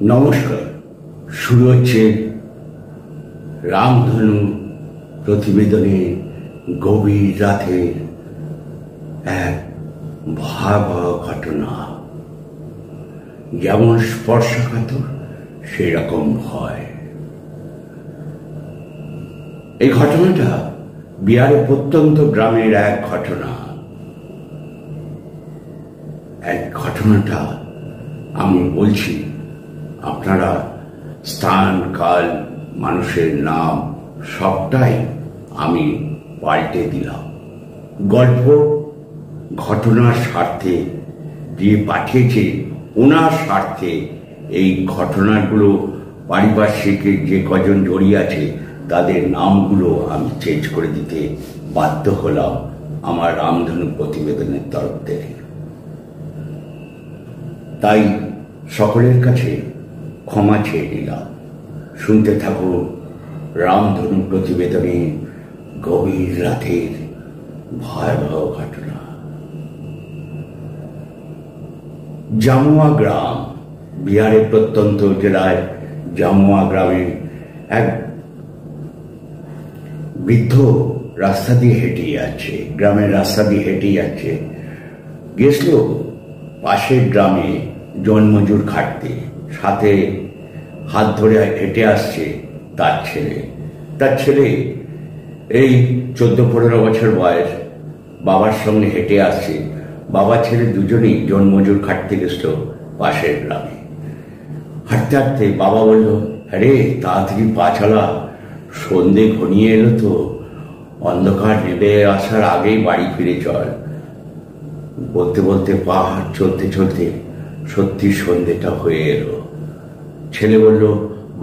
নমস্কার। শুরু হচ্ছে রামধনু প্রতিবেদনে গভীর রাতের এক ভয়াবহ ঘটনা। যেমন স্পর্শকাতর সেরকম ভয়। এই ঘটনাটা বিহারের প্রত্যন্ত গ্রামের এক ঘটনা। এক ঘটনাটা আমি বলছি, আপনারা স্থান, কাল, মানুষের নাম সবটাই আমি পাল্টে দিলাম। গল্প ঘটনার স্বার্থে দিয়ে পাঠিয়েছে, ওনার স্বার্থে এই ঘটনাগুলো পারিপার্শ্বিকের যে কজন জড়িয়ে আছে তাদের নামগুলো আমি চেঞ্জ করে দিতে বাধ্য হলাম আমার রামধনু প্রতিবেদনের তরফ থেকে। তাই সকলের কাছে ক্ষমা চেয়ে নিলাম। শুনতে থাকুন রামধনু প্রতিবেদনে গভীর রাতের ভয়াবহ ঘটনা। জামুয়া গ্রাম, বিহারের প্রত্যন্ত জেলায় জামুয়া গ্রামে এক বৃদ্ধ রাস্তা দিয়ে হেঁটে যাচ্ছে, গ্রামের রাস্তা দিয়ে হেঁটে যাচ্ছে। গেছিল পাশের গ্রামে জন্মজুর খাটতে, সাথে হাত ধরে হেঁটে আসছে তার ছেলে এই 14-15 বছর বয়স, বাবার সঙ্গে হেঁটে আসছে। বাবা ছেলে দুজনেই জন্মজুর খাটতে গেছিল পাশের গ্রামে। হাঁটতে হাঁটতে বাবা বলল, আরে তাড়াতাড়ি পা চালা, সন্ধে ঘনিয়ে এলো তো, অন্ধকার নেমে আসার আগেই বাড়ি ফিরে চল। বলতে বলতে পা চলতে চলতে সত্যি সন্ধেটা হয়ে এলো। ছেলে বলল,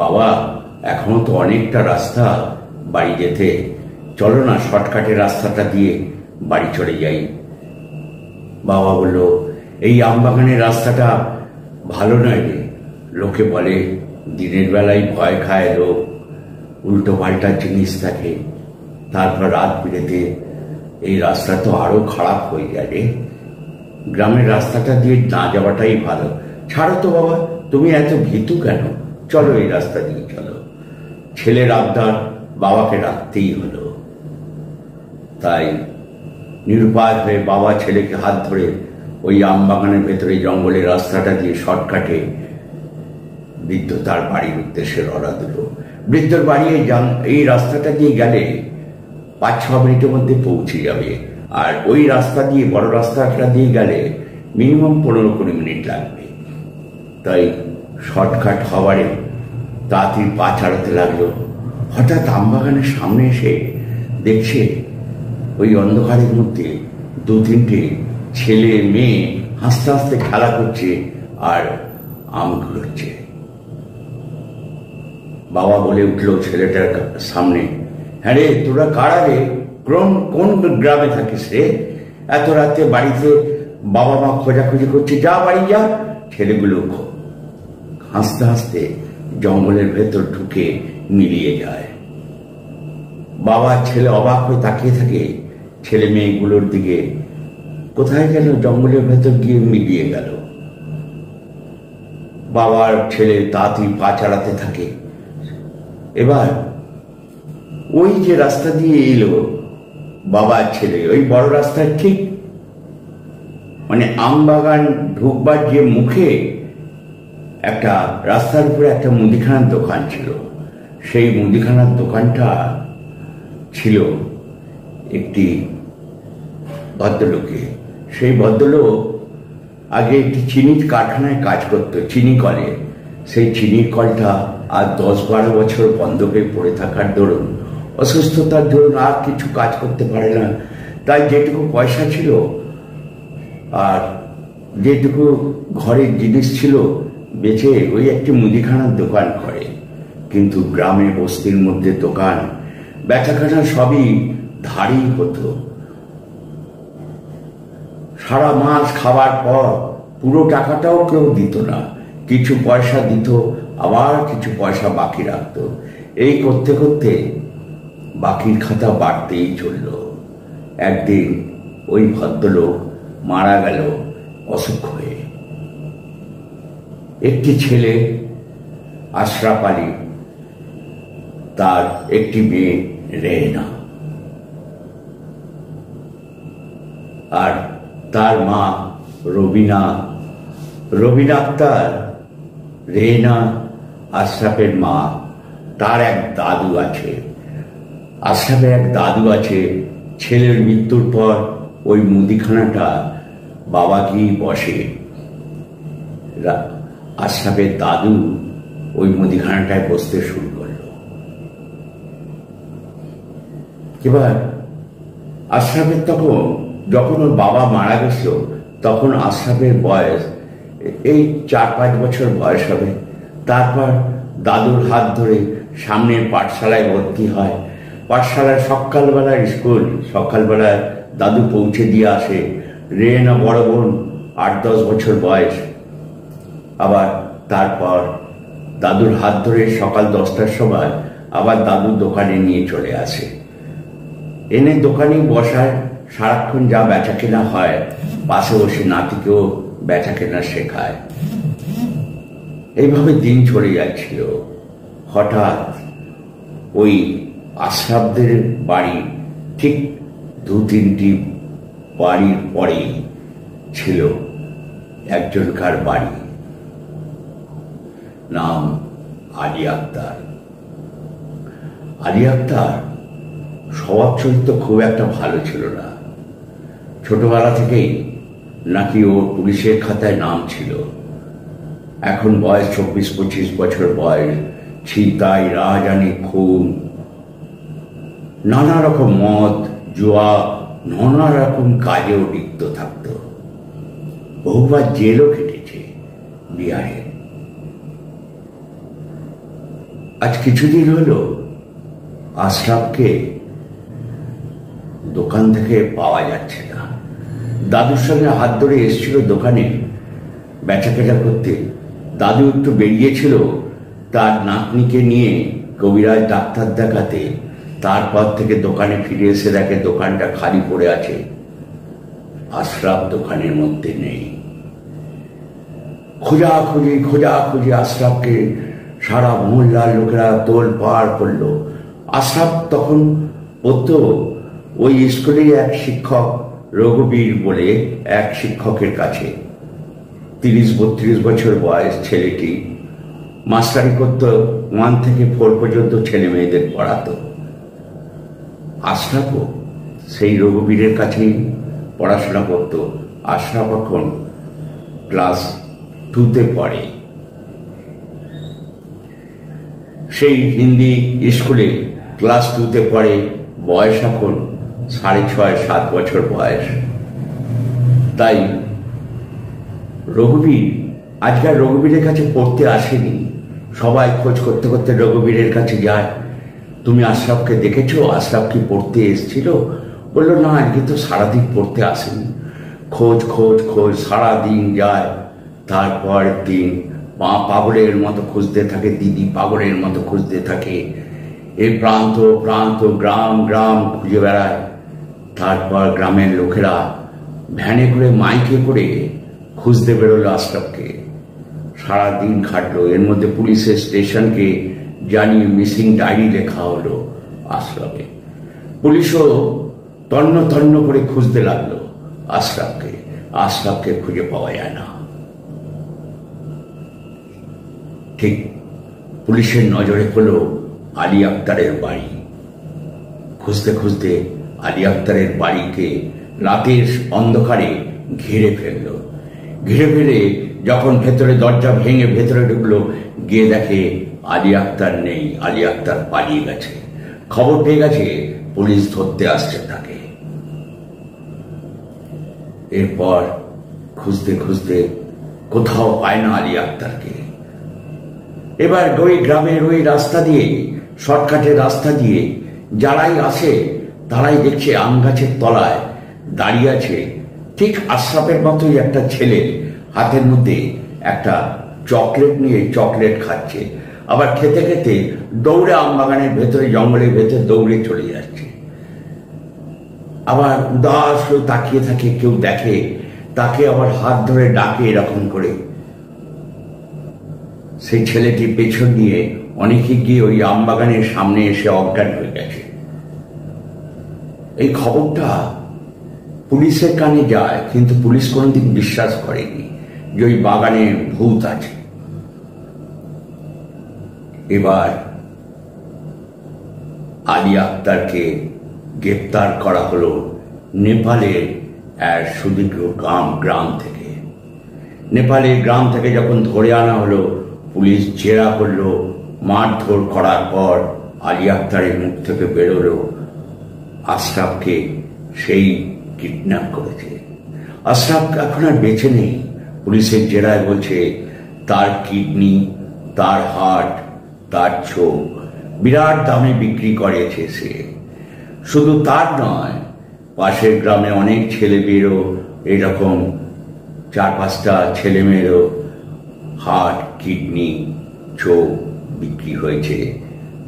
বাবা এখনো তো অনেকটা রাস্তা বাড়ি যেতে, চলো না শর্টকাটের রাস্তাটা দিয়ে বাড়ি চলে যাই। বাবা বলল, এই আমবাগানের রাস্তাটা ভালো নয় রে, লোকে বলে দিনের বেলায় ভয় খায় লোক, উল্টো পাল্টা জিনিস থাকে, তারপর রাত বিরেতে এই রাস্তা তো আরো খারাপ হয়ে যায় রে, গ্রামের রাস্তাটা দিয়ে না যাওয়াটাই ভালো। ছাড়ো তো বাবা, তুমি এত ভীতু কেন, চলো এই রাস্তা দিয়ে চলো। ছেলের আবদার বাবাকে রাখতেই হলো। তাই নিরুপায় হয়ে বাবা ছেলেকে হাত ধরে ওই আমবাগানের ভেতরে জঙ্গলের রাস্তাটা দিয়ে শর্টকাটে বৃদ্ধ তার বাড়ির উদ্দেশ্যে রওনা দিল। বৃদ্ধর বাড়ি এই রাস্তাটা দিয়ে গেলে 5-6 মিনিটের মধ্যে পৌঁছে যাবে, আর ওই রাস্তা দিয়ে, বড় রাস্তাটা দিয়ে গেলে মিনিমাম 15-20 মিনিট লাগবে। তাই শর্টকাট হওয়ারে তাড়াতাড়ি পা চালাতে লাগলো। হঠাৎ আমবাগানের সামনে এসে দেখছে ওই অন্ধকারের মধ্যে 2-3টে ছেলে মেয়ে হাসতে হাসতে খেলা করছে আর আম কুড়োচ্ছে। বাবা বলে উঠলো ছেলেটার সামনে, হ্যাঁ রে, তোরা কারা রে, কোন গ্রামে থাকিস রে, এত রাতে বাড়িতে বাবা মা খোঁজাখুঁজি করছে, যা বাড়ি যা। ছেলেগুলো হাসতে হাসতে জঙ্গলের ভেতর ঢুকে মিলিয়ে যায়। বাবা ছেলে অবাক হয়ে তাকিয়ে থাকে ছেলে মেয়েগুলোর দিকে, কোথায় গেল, জঙ্গলের ভেতর গিয়ে মিলিয়ে গেল। বাবার ছেলে তাড়াতাড়ি পা চালাতে থাকে। এবার ওই যে রাস্তা দিয়ে এলো বাবার ছেলে, ওই বড় রাস্তার ঠিক মানে আমবাগান ঢুকবার যে মুখে একটা রাস্তার উপরে একটা মুদিখানার দোকান ছিল। সেই মুদিখানার দোকানটা ছিল একটি ভদ্রলোকে। সেই ভদ্রলোক আগে একটি চিনির কারখানায় কাজ করত, চিনি কলে। সেই চিনির কলটা আর 10-12 বছর বন্ধ হয়ে পড়ে থাকার দরুন, অসুস্থতার দরুন আর কিছু কাজ করতে পারে না। তাই যেটুকু পয়সা ছিল আর যেটুকু ঘরের জিনিস ছিল বেচে ওই একটি মুদিখানার দোকান করে। কিন্তু গ্রামে বস্তির মধ্যে দোকান বেচাখানা সবই ধারই হতো। সারা মাস খাবার পর পুরো টাকাটাও কেউ দিত না, কিছু পয়সা দিত, আবার কিছু পয়সা বাকি রাখতো। এই করতে করতে বাকির খাতা বাড়তেই চলল। একদিন ওই ভদ্রলোক মারা গেল অসুখ হয়ে। একটি ছেলে আশরাফ আলী, তার একটি মেয়ে রেহেনা, আর তার মা রবিনা আক্তার। রেহেনা আশরাফের মা, তার এক দাদু আছে, আশরাফের এক দাদু আছে। ছেলের মৃত্যুর পর ওই মুদিখানাটা বাবাকেই বসে। আশরাফের দাদু ওই মুদিখানাটায় বসতে শুরু করল। এবার আশরাফের যখন ওর বাবা মারা গেছিল, তখন আশরাফের বয়স এই 4-5 বছর বয়স হবে। তারপর দাদুর হাত ধরে সামনের পাঠশালায় ভর্তি হয়। পাঠশালায় সকালবেলার স্কুল, সকালবেলায় দাদু পৌঁছে দিয়ে আসে। রেহেনা বড় বোন, 8-10 বছর বয়স। আবার তারপর দাদুর হাত ধরে সকাল 10টার সময় আবার দাদু দোকানে নিয়ে চলে আসে। এনে দোকানেই বসায়, সারাক্ষণ যা বেচা কেনা হয় পাশে বসে নাতিকেও বেচা কেনা শেখায়। এইভাবে দিন চলে যাচ্ছিল। হঠাৎ ওই আশরাফদের বাড়ি ঠিক 2-3টি বাড়ির পরেই ছিল একজনকার বাড়ি, নাম আলী আক্তার। আলী আক্তার স্বভাব চরিত্র খুব একটা ভালো ছিল না। ছোটবেলা থেকেই নাকি ওর পুলিশের খাতায় নাম ছিল। এখন বয়স 24-25 বছর বয়স। ছিনতাই, রাহাজানি, খুন, নানা রকম মদ, জুয়া, নানা রকম কাজেও লিপ্ত থাকত। বহুবার জেলও কেটেছে বিহারে। আজ কিছুদিন হলো আশরাফকে দোকান থেকে পাওয়া যাচ্ছে না। দাদুর সঙ্গে হাত ধরে এসেছিল দোকানে বেচাকেটা করতে। দাদু একটু বেরিয়েছিল তার নাতনিকে নিয়ে কবিরাজ ডাক্তার দেখাতে। তারপর থেকে দোকানে ফিরে এসে দেখে দোকানটা খালি পড়ে আছে, আশরাফ দোকানের মধ্যে নেই। খোঁজাখুঁজি আশরাফকে সারা মহল্লার লোকেরা তোল পাড় করলো। আশরাফ তখন পড়তো ওই স্কুলে এক শিক্ষক রঘুবীর বলে এক শিক্ষকের কাছে। 30-32 বছর বয়স ছেলেটি। মাস্টারি করত, 1 থেকে 4 পর্যন্ত ছেলে মেয়েদের পড়াতো। আশরাফও সেই রঘুবীরের কাছেই পড়াশোনা করত। আশরাফ এখন ক্লাস 2তে পড়ে। সেই হিন্দি স্কুলে ক্লাস 2তে পড়ে। বয়স এখন 6.5-7 বছর বয়স। তাই রঘুবীর আজকাল রঘুবীরের কাছে পড়তে আসেনি। সবাই খোঁজ করতে করতে রঘুবীরের কাছে যায়। তুমি আশরাফকে দেখেছো? আশরাফ কি পড়তে এসেছিল? বললো না, আজকে তো সারাদিন পড়তে আসেনি। খোঁজ সারাদিন যায়। তারপর দিন মা পাগলের মতো খুঁজতে থাকে, দিদি পাগলের মতো খুঁজতে থাকে। এই প্রান্ত গ্রাম খুঁজে বেড়ায়। তারপর গ্রামের লোকেরা ভ্যানে করে, মাইকে করে খুঁজতে বেরোলো আশরাফকে। সারাদিন খাটলো। এর মধ্যে পুলিশের স্টেশনকে জানিয়ে মিসিং ডায়েরি লেখা হলো আশরাফে। পুলিশও তন্ন করে খুঁজতে লাগলো আশরাফকে খুঁজে পাওয়া যায় না। ঠিক পুলিশের নজরে হলো আলী আক্তারের বাড়ি। খুঁজতে আলী আক্তারের বাড়িকে রাতের অন্ধকারে ঘিরে ফেলে যখন ভেতরে দরজা ভেঙে ভেতরে ঢুকলো, গিয়ে দেখে আলী আক্তার নেই। আলী আক্তার পালিয়ে গেছে। খবর পেয়ে গেছে, পুলিশ ধরতে আসছে তাকে। এরপর খুঁজতে কোথাও পায় না আলী আক্তারকে। এবার ওই গ্রামের ওই রাস্তা দিয়ে, শর্টকাটের রাস্তা দিয়ে যারাই আসে তারাই দেখছে আম গাছের তলায় দাঁড়িয়ে আছে ঠিক আশরাফের মতোই একটা ছেলে, হাতের মধ্যে একটা চকলেট নিয়ে চকলেট খাচ্ছে। আবার খেতে খেতে দৌড়ে আম বাগানের ভেতরে, জঙ্গলের ভেতরে দৌড়ে চলে যাচ্ছে। আবার উদাস তাকিয়ে থাকে, কেউ দেখে তাকে, আবার হাত ধরে ডাকে এরকম করে, সেই ছেলেটির পেছন নিয়ে অনেকে গিয়ে ওই আমবাগানের সামনে এসে অজ্ঞান হয়ে গেছে। এই খবরটা পুলিশের কানে যায়, কিন্তু পুলিশ কোনোদিন বিশ্বাস করেনি যে ওই বাগানে ভূত আছে। এবার আলী আক্তারকে গ্রেপ্তার করা হলো নেপালের এক সুদীর্ঘ গ্রাম থেকে। নেপালের গ্রাম থেকে যখন ধরে আনা হলো, পুলিশ জেরা করলো, মারধর করার পর আলী আক্তারের মুখ থেকে বেরোলো আশরাফকে সেই কিডন্যাপ করেছে। আশরাফ এখন আর বেঁচে নেই। পুলিশের জেরায় বলছে তার কিডনি, তার হার্ট, তার চোখ বিরাট দামে বিক্রি করেছে সে। শুধু তার নয়, পাশের গ্রামে অনেক ছেলে মেয়েরও এরকম 4-5টা ছেলে মেয়েরও হার্ট, কিডনি, চোখ বিক্রি হয়েছে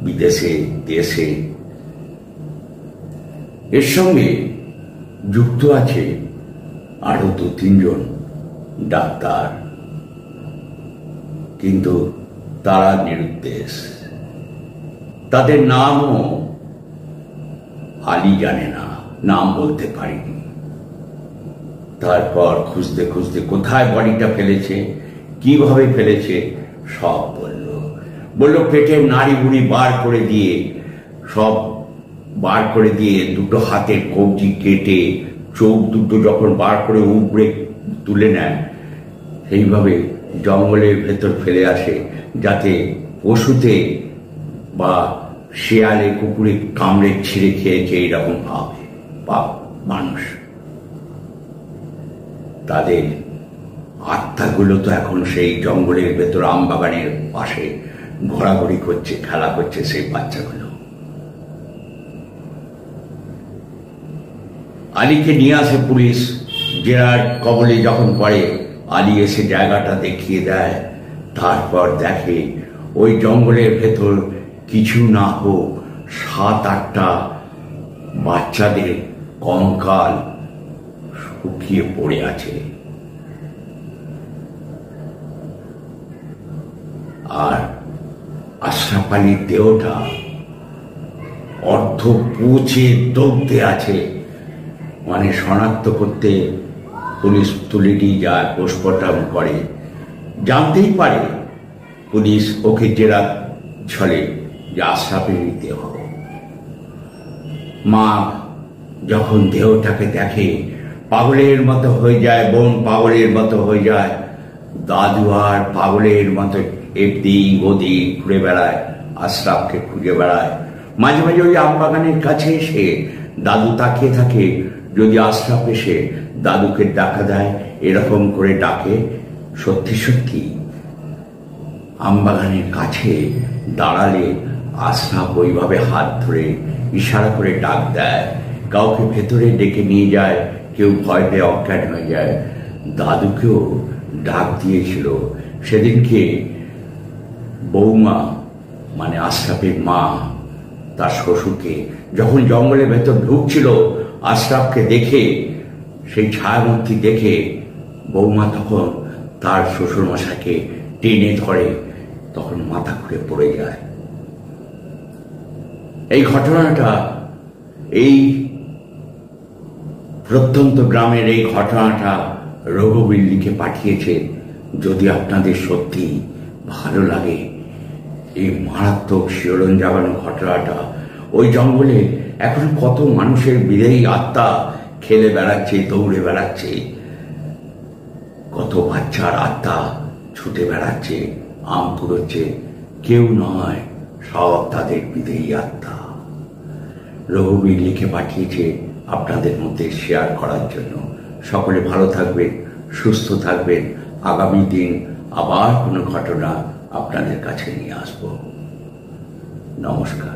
বিদেশে, দেশে। এর সঙ্গে যুক্ত আছে আরো 2-3 জন ডাক্তার, কিন্তু তারা নিরুদ্দেশ। তাদের নামও আলী জানে না, নাম বলতে পারিনি। তারপর খুঁজতে খুঁজতে কোথায় বডিটা ফেলেছে, কিভাবে ফেলেছে সব বলল পেটের নাড়ি বুড়ি বার করে দিয়ে, সব বার করে দিয়ে দুটো হাতের কবজি কেটে চোখ দুটো যখন বার করে উপড়ে তুলে নেয়, সেইভাবে জঙ্গলের ভেতর ফেলে আসে, যাতে পশুতে বা শেয়ালে কুকুরে কামড়ে ছিঁড়ে খেয়েছে এইরকম ভাবে মানুষ। তাদের আত্মাগুলো তো এখন সেই জঙ্গলের ভেতর আমবাগানের পাশে ঘোরাঘুরি করছে, খেলা করছে সেই বাচ্চাগুলো। আলীকে নিয়ে আসে পুলিশ। জেরার কবলে যখন পড়ে, আলী এসে জায়গাটা দেখিয়ে দেয়। তারপর দেখে ওই জঙ্গলের ভেতর কিছু না হোক 7-8টা বাচ্চাদের কঙ্কাল শুকিয়ে পড়ে আছে। আর আশরাফ আলীর দেহটা অর্ধ পচে দগ্ধে আছে। মানে শনাক্ত করতে পুলিশ তুলে নিয়ে যায়, পোস্টমর্টম করে। জানতেই পারে পুলিশ ওকে জেরা ছলে যে আশরাফেরই দেহ। মা যখন দেহটাকে দেখে পাগলের মতো হয়ে যায়, বোন পাগলের মতো হয়ে যায়, দাদু আর পাগলের মতো এদিক ওদিক ঘুরে বেড়ায়, আশরাফকে খুঁজে বেড়ায়। মাঝে মাঝে ওই আমবাগানের কাছে এসে দাদু তাকিয়ে থাকে, যদি আশরাফ এসে দাদুকে ডাকা দেয়, এরকম করে ডাকে। সত্যি সত্যি আমবাগানের কাছে দাঁড়ালে আশরাফ ওইভাবে হাত ধরে ইশারা করে ডাক দেয়, কাউকে ভেতরে ডেকে নিয়ে যায়, কেউ ভয় পেয়ে অজ্ঞান হয়ে যায়। দাদুকেও ডাক দিয়েছিল সেদিনকে। বৌমা মানে আশরাফের মা তার শ্বশুরকে যখন জঙ্গলের ভেতর ঢুকছিল, আশরাফকে দেখে, সেই ছায়ামূর্তি দেখে বৌমা তখন তার শ্বশুর মশাইকে টেনে ধরে, তখন মাথা ঘুরে পড়ে যায়। এই ঘটনাটা, এই প্রত্যন্ত গ্রামের এই ঘটনাটা রঘুবীর লিখে পাঠিয়েছে। যদি আপনাদের সত্যি ভালো লাগে, এই মারাত্মক শিহরণ জাগানো ঘটনাটা, ওই জঙ্গলে এখন কত মানুষের বিদেহী আত্মা খেলে বেড়াচ্ছে, দৌড়ে বেড়াচ্ছে, কত বাচ্চার আত্মা ছুটে বেড়াচ্ছে, আম কুড়োচ্ছে, কেউ নয়, সব তাদের বিদেহী আত্মা। রঘুবীর লিখে পাঠিয়েছে আপনাদের মধ্যে শেয়ার করার জন্য। সকলে ভালো থাকবেন, সুস্থ থাকবেন। আগামী দিন আবার কোনো ঘটনা আপনাদের কাছে নিয়ে আসব। নমস্কার।